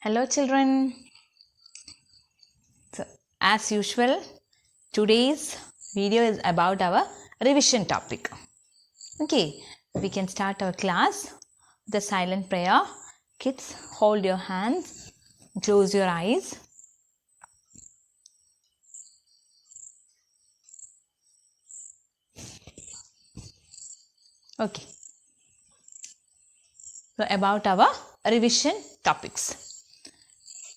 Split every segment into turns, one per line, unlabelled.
Hello children. So, as usual, today's video is about our revision topic. Okay, we can start our class with a silent prayer. Kids, hold your hands, close your eyes. Okay, so about our revision topics.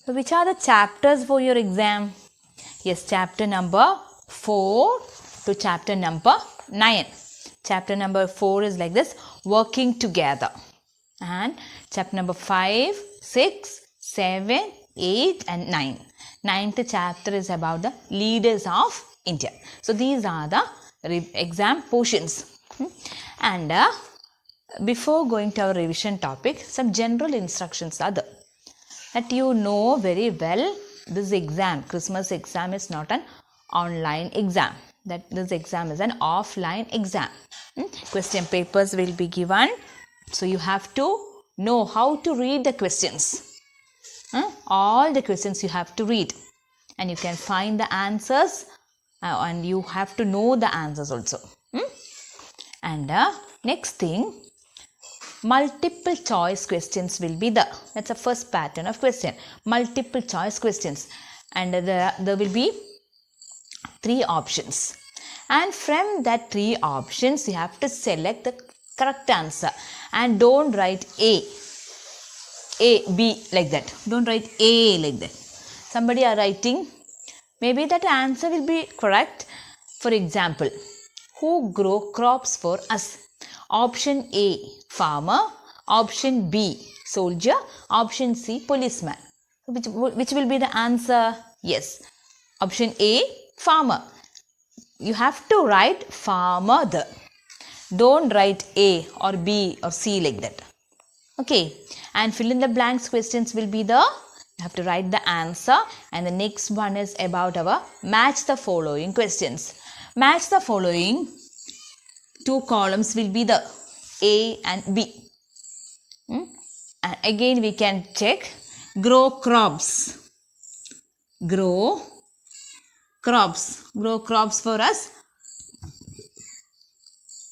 So, which are the chapters for your exam? Yes, chapter number 4 to chapter number 9. Chapter number 4 is like this, working together. And chapter number 5, 6, 7, 8 and 9. Ninth chapter is about the leaders of India. So, these are the exam portions. And before going to our revision topic, some general instructions are there. That you know very well, this exam, Christmas exam is not an online exam. That this exam is an offline exam. Question papers will be given. So, you have to know how to read the questions. All the questions you have to read. And you can find the answers and you have to know the answers also. And next thing, multiple choice questions will be there. That's the first pattern of question. Multiple choice questions. And there will be 3 options. And from that 3 options, you have to select the correct answer. And don't write A, B like that. Don't write A like that. Somebody are writing, maybe that answer will be correct. For example, who grow crops for us? Option A, farmer. Option B, soldier. Option C, policeman. Which will be the answer? Yes. Option A, farmer. You have to write farmer there. Don't write A or B or C like that. Okay. And fill in the blanks questions will be there. You have to write the answer. And the next one is about our match the following questions. Match the following. 2 columns will be the A and B. And again we can check. Grow crops. Grow crops. Grow crops for us.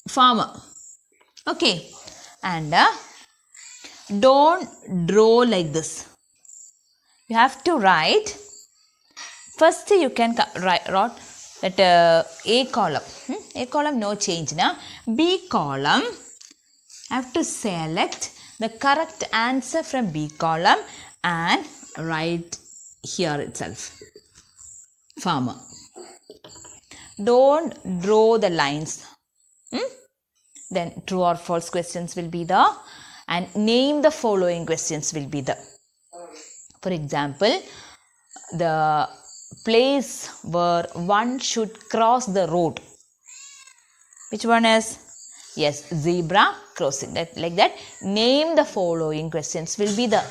Farmer. Okay. And don't draw like this. You have to write. First you can write that A column. A column no change na. B column. Have to select the correct answer from B column and write here itself. Farmer. Don't draw the lines. Then true or false questions will be there. And name the following questions will be there. For example, the place where one should cross the road. Which one is? Yes, zebra crossing. Like that. Name the following questions will be there.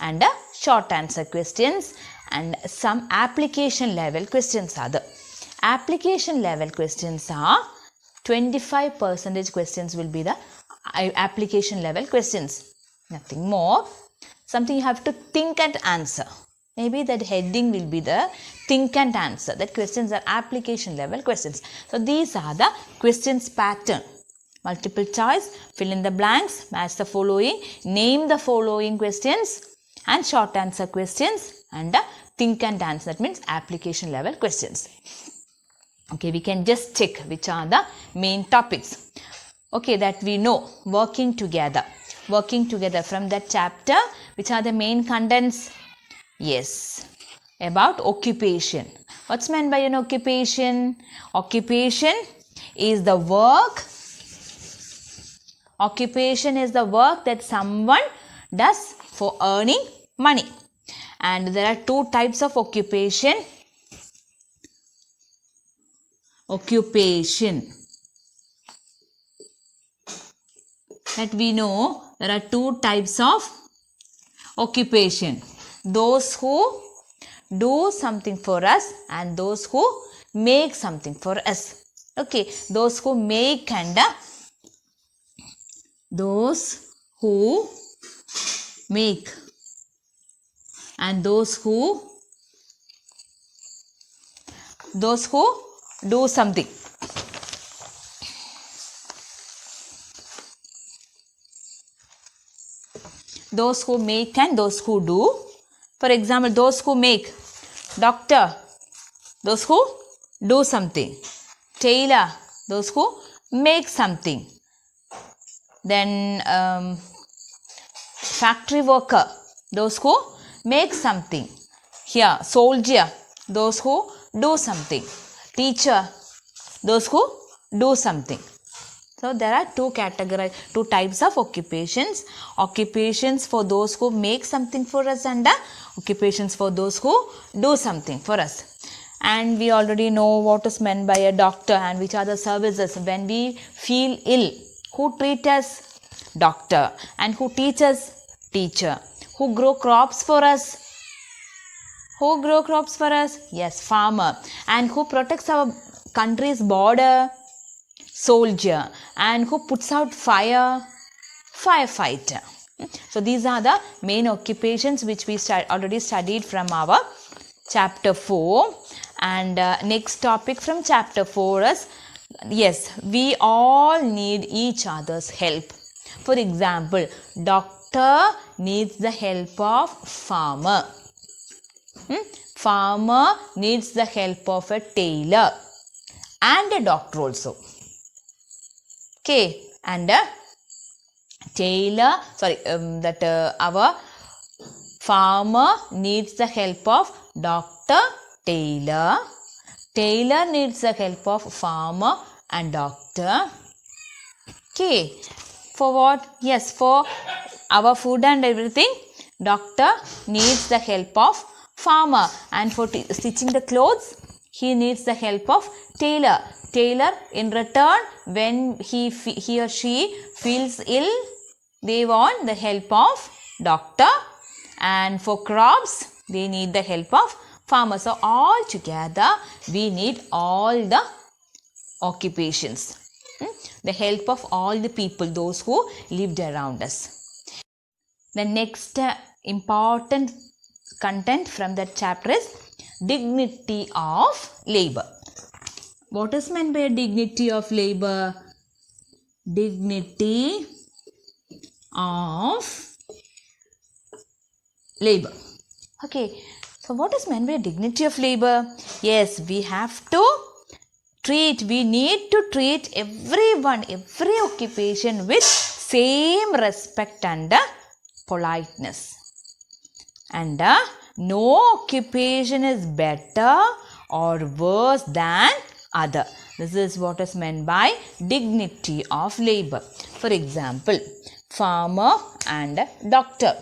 And short answer questions and some application level questions are there. Application level questions are 25% questions will be the application level questions. Nothing more. Something you have to think and answer. Maybe that heading will be the think and answer. That questions are application level questions. So these are the questions pattern. Multiple choice, fill in the blanks, match the following, name the following questions and short answer questions and think and answer. That means application level questions. Okay, we can just check which are the main topics. Okay, that we know. Working together. Working together from that chapter. Which are the main contents? Yes, about occupation. What's meant by an occupation? Occupation is the work. Occupation is the work that someone does for earning money. And there are 2 types of occupation. Occupation. That we know there are 2 types of occupation. Those who do something for us and those who make something for us. Okay, those who make and those who make. and those who do something. Those who make and those who do. For example, those who make, doctor, those who do something. Tailor, those who make something. Then factory worker, those who make something. Here, soldier, those who do something. Teacher, those who do something. So there are two types of occupations. Occupations for those who make something for us and occupations for those who do something for us. And we already know what is meant by a doctor and which are the services. When we feel ill, who treat us? Doctor. And who teach us? Teacher. Who grow crops for us? Who grow crops for us? Yes, farmer. And who protects our country's border? Soldier. And who puts out fire? Firefighter. So these are the main occupations which we already studied from our chapter 4. And next topic from chapter 4 is, yes, we all need each other's help. For example, doctor needs the help of farmer. Farmer needs the help of a tailor and a doctor also. Okay, and a tailor, our farmer needs the help of doctor, tailor. Tailor needs the help of farmer and doctor. Okay, for what? Yes, for our food and everything, doctor needs the help of farmer, and for stitching the clothes, he needs the help of tailor. Tailor, in return, when he or she feels ill, they want the help of doctor, and for crops, they need the help of farmer. So all together, we need all the occupations, the help of all the people, those who lived around us. The next important content from that chapter is dignity of labor. What is meant by dignity of labor? Dignity of labor. Okay, so what is meant by dignity of labor? Yes, we need to treat everyone, every occupation with same respect and politeness. And no occupation is better or worse than other. This is what is meant by dignity of labor. For example, farmer and doctor.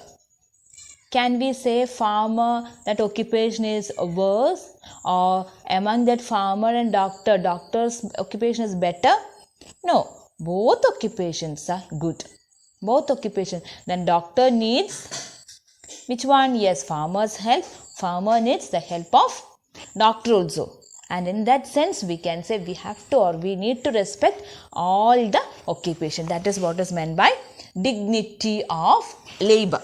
Can we say farmer, that occupation is worse, or among that farmer and doctor, doctor's occupation is better? No, both occupations are good. Both occupations. Then doctor needs which one? Yes, farmer's help. Farmer needs the help of doctor also. And in that sense, we can say we need to respect all the occupation. That is what is meant by dignity of labor.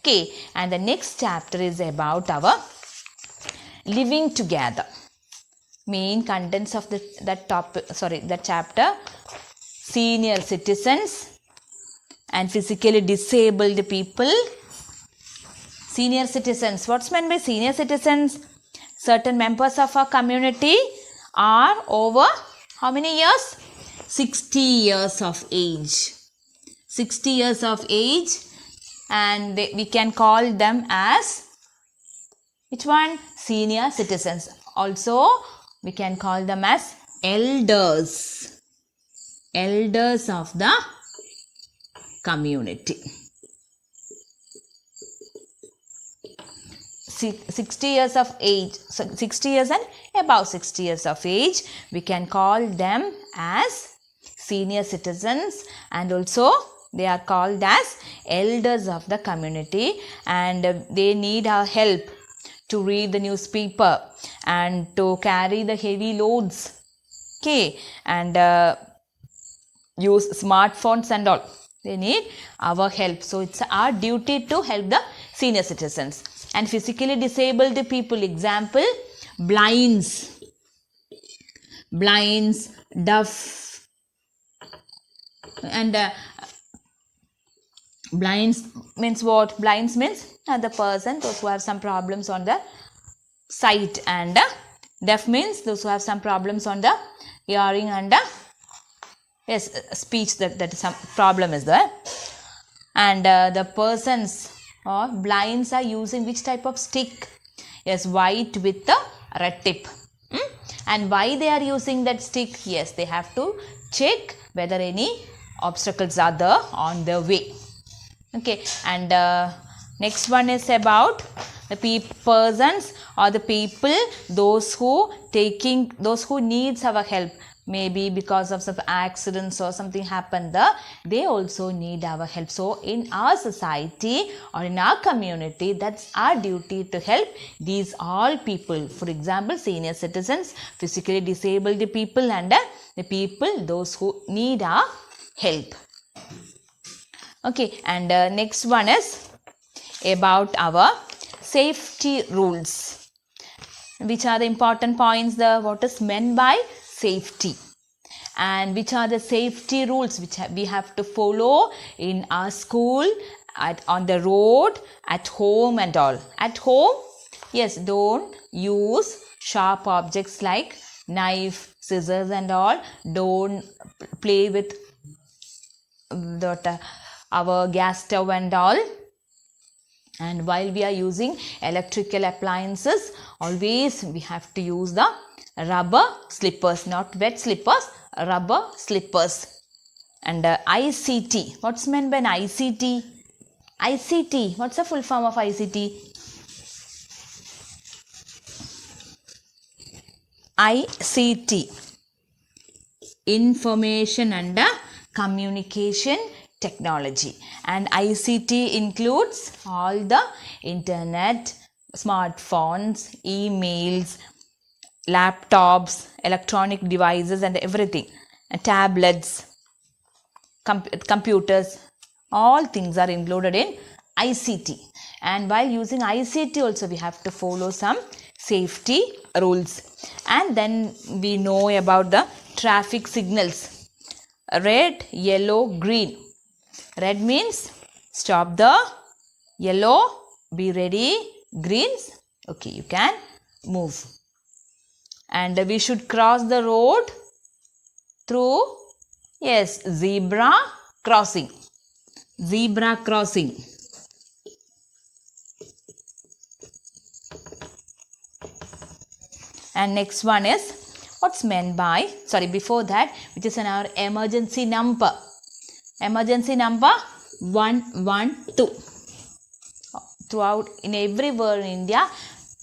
Okay, and the next chapter is about our living together. Main contents of that chapter: senior citizens and physically disabled people. Senior citizens. What's meant by senior citizens? Certain members of our community are over how many years? 60 years of age. 60 years of age, and we can call them as which one? Senior citizens. Also, we can call them as elders. Elders of the community. 60 years of age, so 60 years and above 60 years of age, we can call them as senior citizens, and also they are called as elders of the community, and they need our help to read the newspaper and to carry the heavy loads, okay, and use smartphones and all. They need our help. So it's our duty to help the senior citizens. And physically disabled people, example, blinds, deaf, and blinds means what? Blinds means the person, those who have some problems on the sight, and deaf means those who have some problems on the hearing and speech, that some problem is there. And the persons or blinds are using which type of stick? Yes, white with the red tip. And why they are using that stick? Yes, they have to check whether any obstacles are there on their way. Okay, and next one is about the persons or the people, those who needs our help. Maybe because of some accidents or something happened there, they also need our help. So in our society or in our community, that's our duty to help these all people. For example, senior citizens, physically disabled people, and the people, those who need our help. Okay, and next one is about our safety rules. Which are the important points there? What is meant by safety? And which are the safety rules which we have to follow in our school, on the road, at home and all? At home, yes, don't use sharp objects like knife, scissors and all. Don't play with our gas stove and all. And while we are using electrical appliances, always we have to use the rubber slippers, not wet slippers, rubber slippers. And ICT, what's meant by ICT? ICT, what's the full form of ICT? ICT, Information and Communication Technology. And ICT includes all the internet, smartphones, emails, laptops, electronic devices and everything, and tablets, computers, all things are included in ICT. And while using ICT also we have to follow some safety rules. And then we know about the traffic signals: red, yellow, green. Red means stop the, yellow be ready, greens okay, you can move. And we should cross the road through, yes, zebra crossing. Zebra crossing. And next one is what's meant by, before that, which is in our emergency number. Emergency number 112. Throughout in everywhere in India,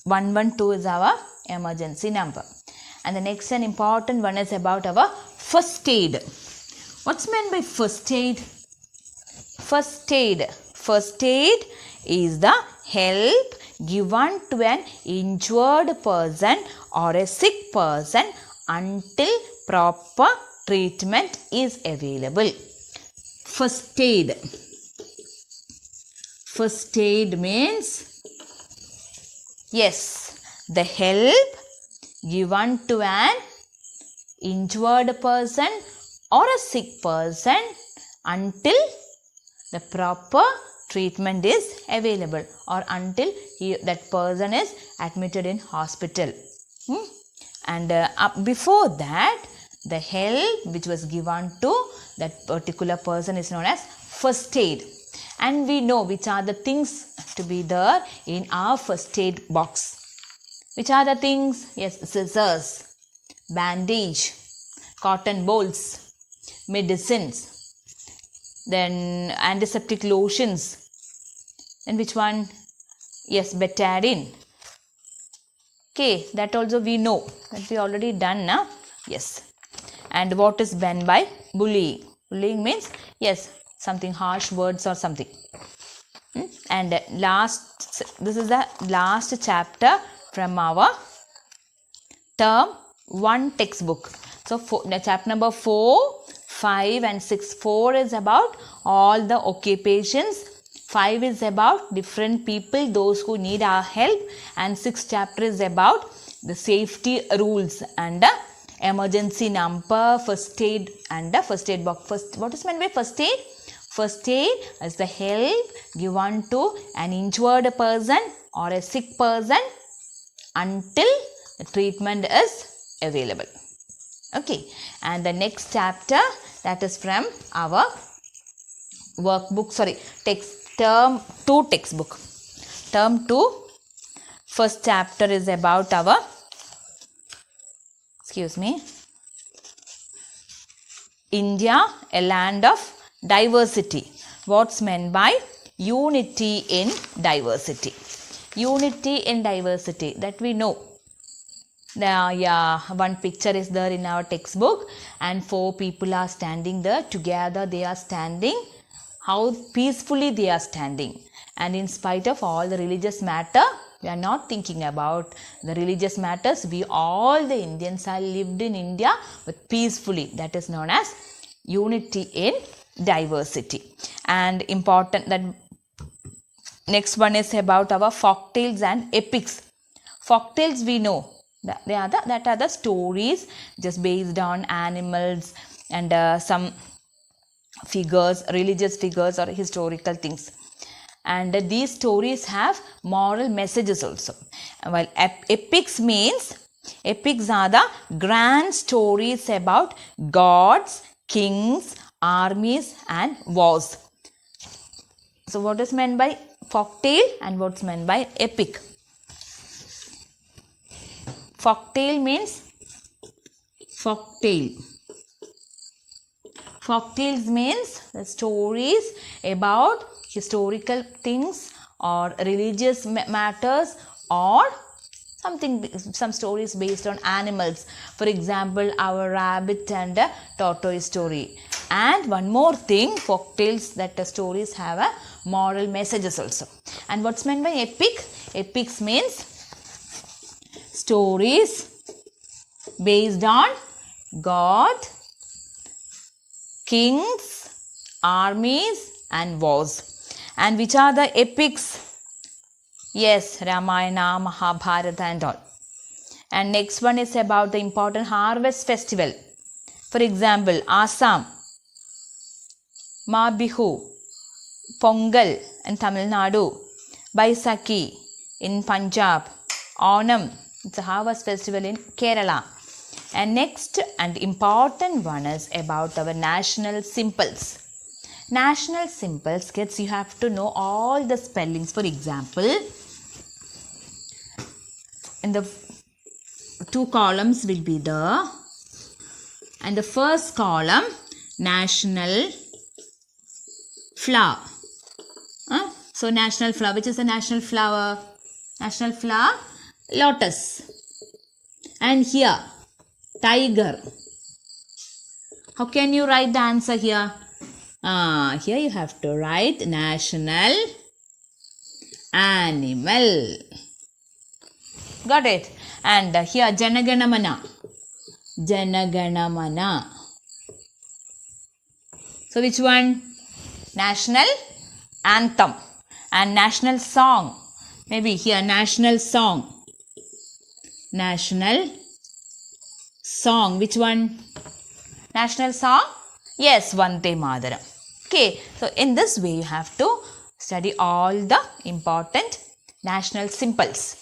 112 is our emergency number. And the next and important one is about our first aid. What's meant by first aid? First aid. First aid is the help given to an injured person or a sick person until proper treatment is available. First aid. First aid means, yes, the help given to an injured person or a sick person until the proper treatment is available, or until that person is admitted in hospital. And before that, the help which was given to that particular person is known as first aid. And we know which are the things to be there in our first aid box. Which are the things? Yes, scissors, bandage, cotton balls, medicines, then antiseptic lotions. And which one? Yes, betadine. Okay, that also we know. That we already done now. Yes. And what is meant by bullying? Bullying means, yes, something harsh words or something. And this is the last chapter from our term 1 textbook. So chapter number 4, 5 and 6. 4 is about all the occupations 5 is about different people, those who need our help, and 6th chapter is about the safety rules and emergency number, first aid and first aid box. What is meant by first aid? First aid is the help given to an injured person or a sick person until the treatment is available. Okay, and the next chapter, that is from our workbook, term 2 textbook. Term 2, first chapter is about our, India, a land of diversity. What's meant by unity in diversity? Unity in diversity, that we know. One picture is there in our textbook and 4 people are standing there together. They are standing, how peacefully they are standing, and in spite of all the religious matter, we are not thinking about the religious matters. We all the Indians are lived in India but peacefully. That is known as unity in diversity. And important, that next one is about our folk tales and epics. Folk tales, we know that are the stories just based on animals and some figures, religious figures or historical things. And these stories have moral messages also. While epics are the grand stories about gods, kings, armies and wars. So what is meant by folktale and what's meant by epic? Folktale means folktales means the stories about historical things or religious matters or some stories based on animals. For example, our rabbit and tortoise story. And one more thing, folk tales, that the stories have a moral messages also. And what's meant by epic? Epics means stories based on God, kings, armies and wars. And which are the epics? Yes, Ramayana, Mahabharata and all. And next one is about the important harvest festival. For example, Assam, Mabihu, Pongal in Tamil Nadu, Baisakhi in Punjab, Onam, it's a harvest festival in Kerala. And next and important one is about our national symbols. National symbols, kids, you have to know all the spellings. For example, in the 2 columns will be there, and the first column, national flower. So national flower, which is the national flower? National flower, lotus. And here, tiger. How can you write the answer here? Here you have to write national animal. Got it? And here Janaganamana. Janaganamana. So which one? National anthem and national song. Maybe here national song. National song. Which one? National song? Yes, Vande Mataram. Okay, so in this way you have to study all the important national symbols.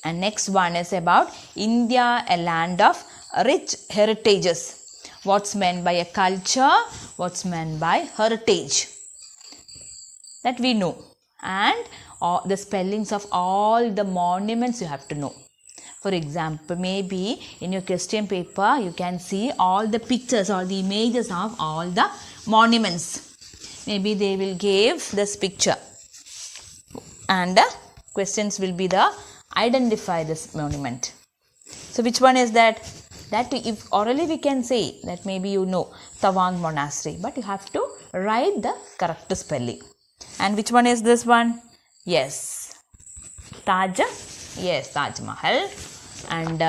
And next one is about India, a land of rich heritages. What's meant by a culture? What's meant by heritage? That we know. And the spellings of all the monuments you have to know. For example, maybe in your question paper, you can see all the pictures or the images of all the monuments. Maybe they will give this picture. And the questions will be the identify this monument. So which one is that? That if orally we can say that maybe you know Tawang Monastery, but you have to write the correct spelling. And which one is this one? Yes, Taj. Yes, Taj Mahal. And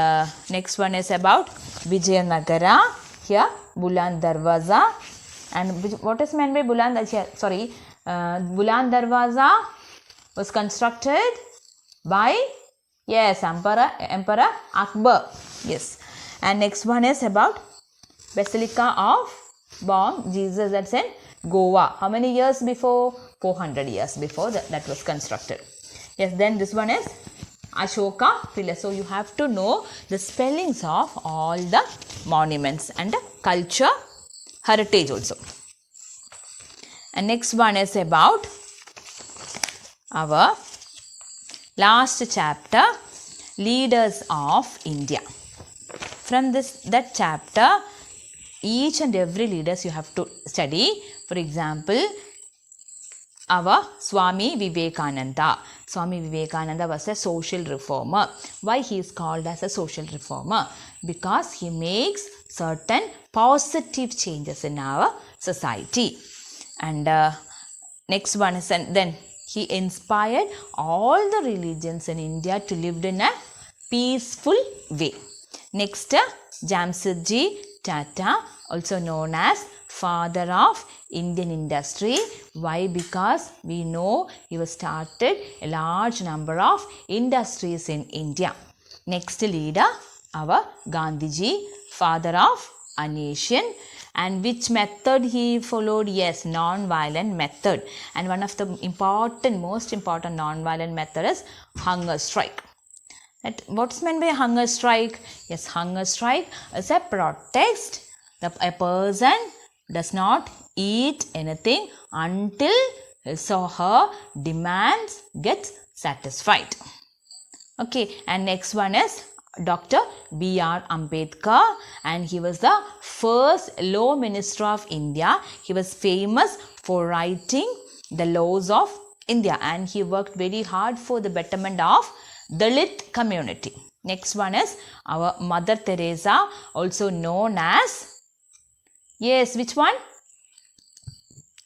next one is about Vijayanagara. Here, Buland Darwaza. And what is meant by Buland? Sorry, Buland Darwaza was constructed by, yes, Emperor Akbar. Yes. And next one is about Basilica of Bom Jesus, that's in Goa. How many years before? 400 years before that was constructed. Yes, then this one is Ashoka Pillar. So you have to know the spellings of all the monuments and the culture heritage also. And next one is about our last chapter, Leaders of India. From that chapter, each and every leaders you have to study. For example, our Swami Vivekananda. Swami Vivekananda was a social reformer. Why he is called as a social reformer? Because he makes certain positive changes in our society. And next one is, and then he inspired all the religions in India to live in a peaceful way. Next, Jamshedji Tata, also known as father of Indian industry. Why? Because we know he was started a large number of industries in India. Next leader, our Gandhiji, father of a nation. And which method he followed? Yes, non-violent method. And one of the most important non-violent method is hunger strike. What's meant by hunger strike? Yes, hunger strike is a protest that a person does not eat anything until his or her demands get satisfied. Okay, and next one is Dr. B.R. Ambedkar, and he was the first law minister of India. He was famous for writing the laws of India, and he worked very hard for the betterment of Dalit community. Next one is our Mother Teresa, also known as, yes, which one?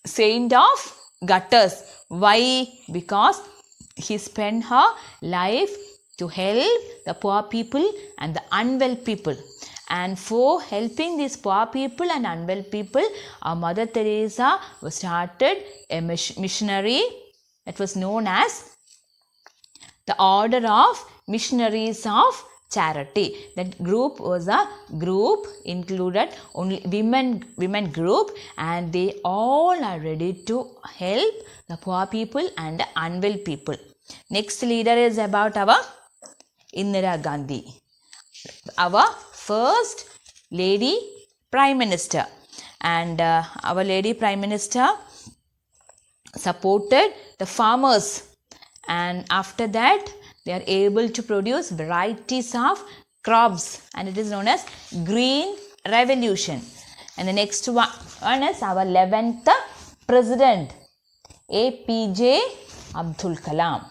Saint of Gutters. Why? Because he spent her life to help the poor people and the unwell people. And for helping these poor people and unwell people, our Mother Teresa was started a missionary. It was known as the Order of Missionaries of Charity. That group was a group included only women group, and they all are ready to help the poor people and the unwell people. Next leader is about our Indira Gandhi, our first lady prime minister. And our lady prime minister supported the farmers, and after that they are able to produce varieties of crops, and it is known as Green Revolution. And the next one is our 11th president, APJ Abdul Kalam.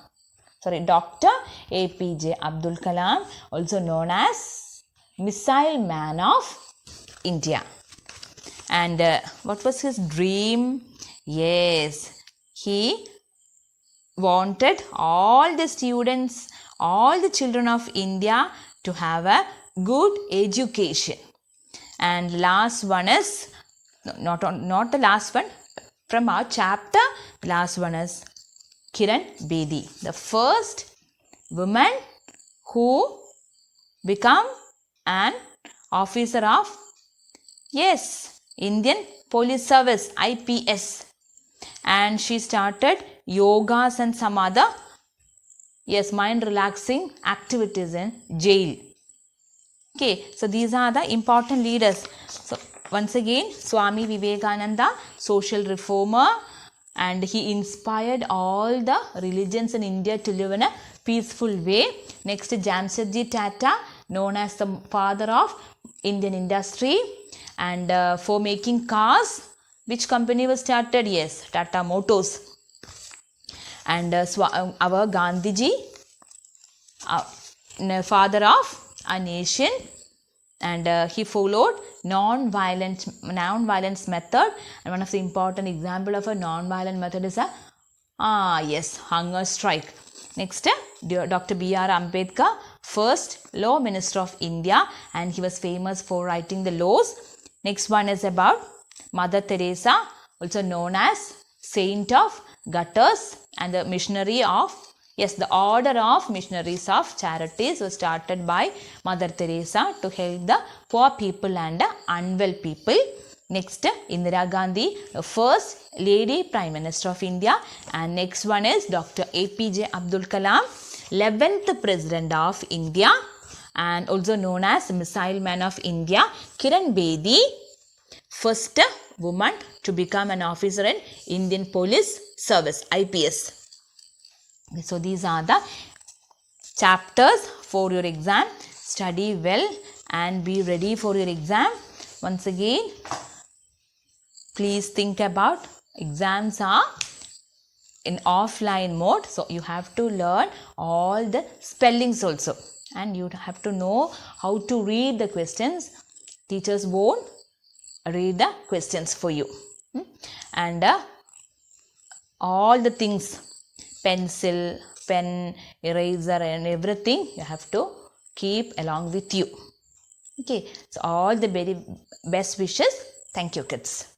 Dr. APJ Abdul Kalam, also known as Missile Man of India. And what was his dream? Yes, he wanted all the students, all the children of India to have a good education. And last one is, not the last one, from our chapter, the last one is Kiran Bedi, the first woman who became an officer of, yes, Indian Police Service, IPS. And she started yogas and some other, yes, mind relaxing activities in jail. Okay, so these are the important leaders. So once again, Swami Vivekananda, social reformer, and he inspired all the religions in India to live in a peaceful way. Next, Jamshedji Tata, known as the father of Indian industry, and for making cars, which company was started? Yes, Tata Motors. And our Gandhiji, father of a nation, and he followed non-violence method. And one of the important example of a non-violent method is hunger strike. Next, Dr. B.R. Ambedkar, first law minister of India, and he was famous for writing the laws. Next one is about Mother Teresa, also known as saint of gutters and the missionary of, yes, the order of missionaries of charities was started by Mother Teresa to help the poor people and unwell people. Next, Indira Gandhi, the first lady Prime Minister of India. And next one is Dr. APJ Abdul Kalam, 11th President of India and also known as Missile Man of India. Kiran Bedi, first woman to become an officer in Indian Police Service, IPS. So these are the chapters for your exam. Study well and be ready for your exam. Once again, please think about exams are in offline mode. So you have to learn all the spellings also. And you have to know how to read the questions. Teachers won't read the questions for you. And all the things, pencil, pen, eraser and everything you have to keep along with you. Okay, so all the very best wishes. Thank you, kids.